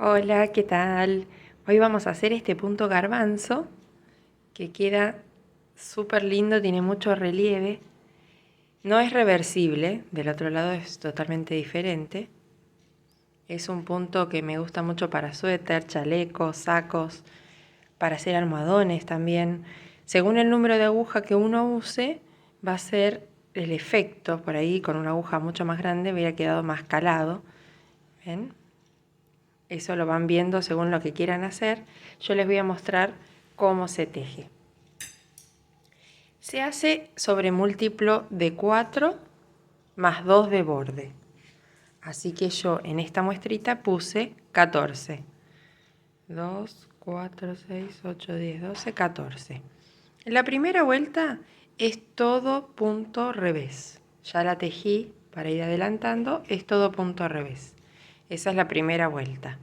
Hola, ¿qué tal? Hoy vamos a hacer este punto garbanzo que queda súper lindo, tiene mucho relieve. No es reversible, del otro lado es totalmente diferente. Es un punto que me gusta mucho para suéter, chalecos, sacos, para hacer almohadones también. Según el número de aguja que uno use, va a ser el efecto. Por ahí con una aguja mucho más grande hubiera quedado más calado. ¿Ven? Eso lo van viendo según lo que quieran hacer. Yo les voy a mostrar cómo se teje. Se hace sobre múltiplo de 4 más 2 de borde. Así que yo en esta muestrita puse 14. 2, 4, 6, 8, 10, 12, 14. La primera vuelta es todo punto revés. Ya la tejí para ir adelantando, es todo punto revés. Esa es la primera vuelta.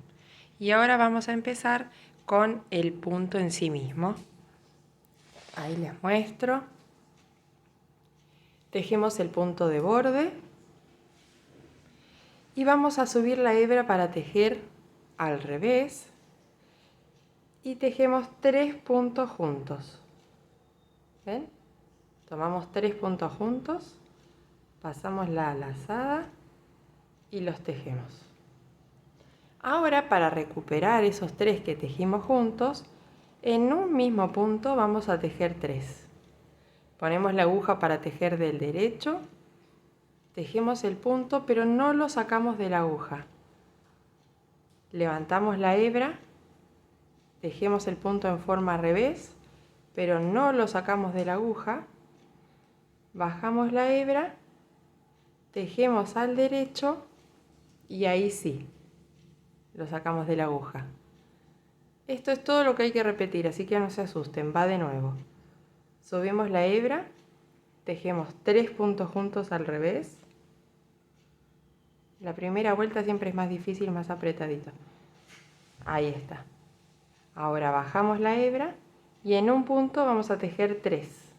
Y ahora vamos a empezar con el punto en sí mismo. Ahí les muestro. Tejemos el punto de borde y vamos a subir la hebra para tejer al revés y tejemos 3 puntos juntos. ¿Ven? Tomamos 3 puntos juntos, pasamos la lazada y los tejemos. Ahora, para recuperar esos 3 que tejimos juntos, en un mismo punto vamos a tejer 3. Ponemos la aguja para tejer del derecho, tejemos el punto, pero no lo sacamos de la aguja. Levantamos la hebra, tejemos el punto en forma revés, pero no lo sacamos de la aguja. Bajamos la hebra, tejemos al derecho y ahí sí, lo sacamos de la aguja. Esto es todo lo que hay que repetir, así que no se asusten, va de nuevo. Subimos la hebra, tejemos 3 puntos juntos al revés. La primera vuelta siempre es más difícil, más apretadito. Ahí está. Ahora bajamos la hebra y en un punto vamos a tejer 3.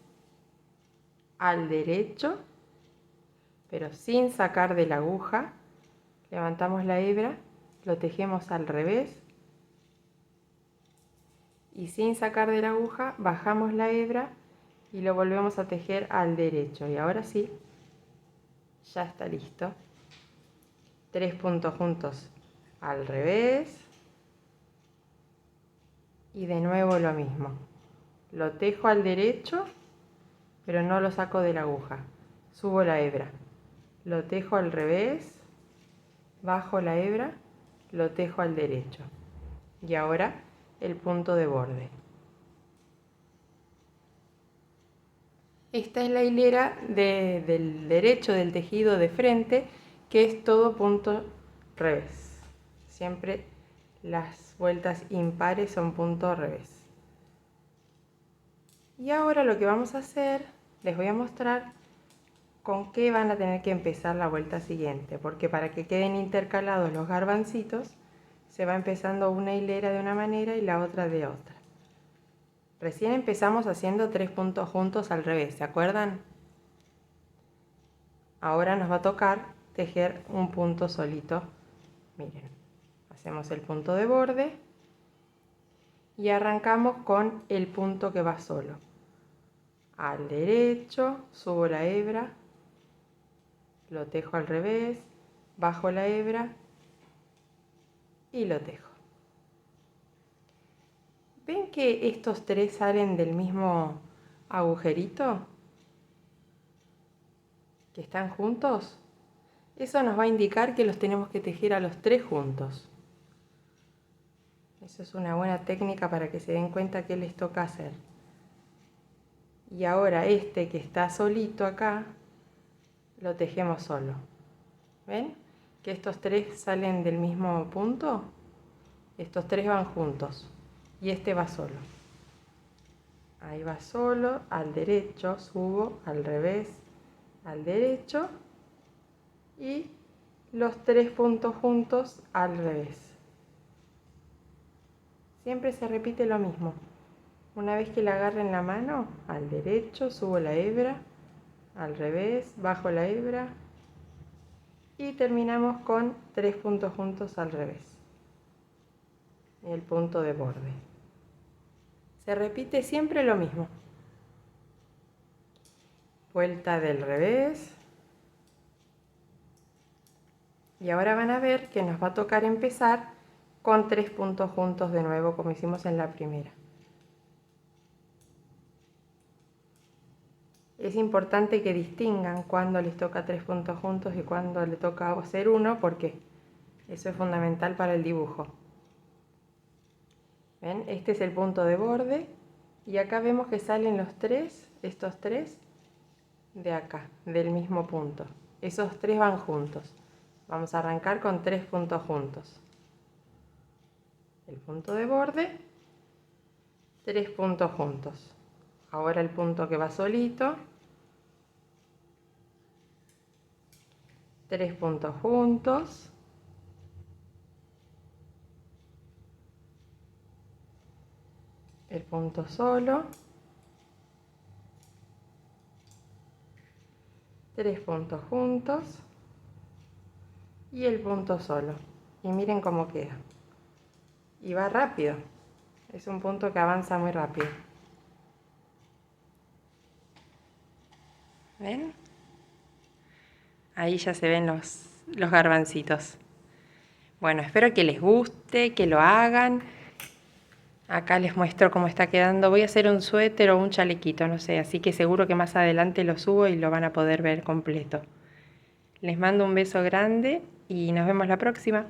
Al derecho, pero sin sacar de la aguja. Levantamos la hebra, lo tejemos al revés. Y sin sacar de la aguja, bajamos la hebra y lo volvemos a tejer al derecho. Y ahora sí, ya está listo. 3 puntos juntos al revés. Y de nuevo lo mismo. Lo tejo al derecho, pero no lo saco de la aguja. Subo la hebra. Lo tejo al revés. Bajo la hebra. Lo tejo al derecho. Y ahora el punto de borde. Esta es la hilera del derecho del tejido de frente, que es todo punto revés. Siempre las vueltas impares son punto revés. Y ahora lo que vamos a hacer, les voy a mostrar con qué van a tener que empezar la vuelta siguiente, porque para que queden intercalados los garbancitos, se va empezando una hilera de una manera y la otra de otra. Recién empezamos haciendo 3 puntos juntos al revés, ¿se acuerdan? Ahora nos va a tocar tejer un punto solito. Miren, hacemos el punto de borde y arrancamos con el punto que va solo. Al derecho, subo la hebra, lo tejo al revés, bajo la hebra y lo tejo. ¿Ven que estos 3 salen del mismo agujerito? ¿Que están juntos? Eso nos va a indicar que los tenemos que tejer a los 3 juntos. Eso es una buena técnica para que se den cuenta qué les toca hacer. Y ahora este que está solito acá, lo tejemos solo. ¿Ven? Que estos 3 salen del mismo punto. Estos 3 van juntos y este va solo. Ahí va solo, al derecho, subo, al revés, al derecho y los 3 puntos juntos al revés. Siempre se repite lo mismo. Una vez que la agarre en la mano, al derecho, subo la hebra, al revés, bajo la hebra y terminamos con 3 puntos juntos al revés. el punto de borde. Se repite siempre lo mismo. Vuelta del revés. Y ahora van a ver que nos va a tocar empezar con 3 puntos juntos de nuevo, como hicimos en la primera. Es importante que distingan cuándo les toca 3 puntos juntos y cuándo le toca hacer uno, porque eso es fundamental para el dibujo. ¿Ven? Este es el punto de borde y acá vemos que salen los tres, estos tres, de acá, del mismo punto. Esos tres van juntos. Vamos a arrancar con 3 puntos juntos. El punto de borde, 3 puntos juntos. Ahora el punto que va solito, 3 puntos juntos. El punto solo, 3 puntos juntos y el punto solo. Y miren cómo queda. Y va rápido. Es un punto que avanza muy rápido. ¿Ven? Ahí ya se ven los garbancitos. Bueno, espero que les guste, que lo hagan. Acá les muestro cómo está quedando. Voy a hacer un suéter o un chalequito, no sé. Así que seguro que más adelante lo subo y lo van a poder ver completo. Les mando un beso grande y nos vemos la próxima.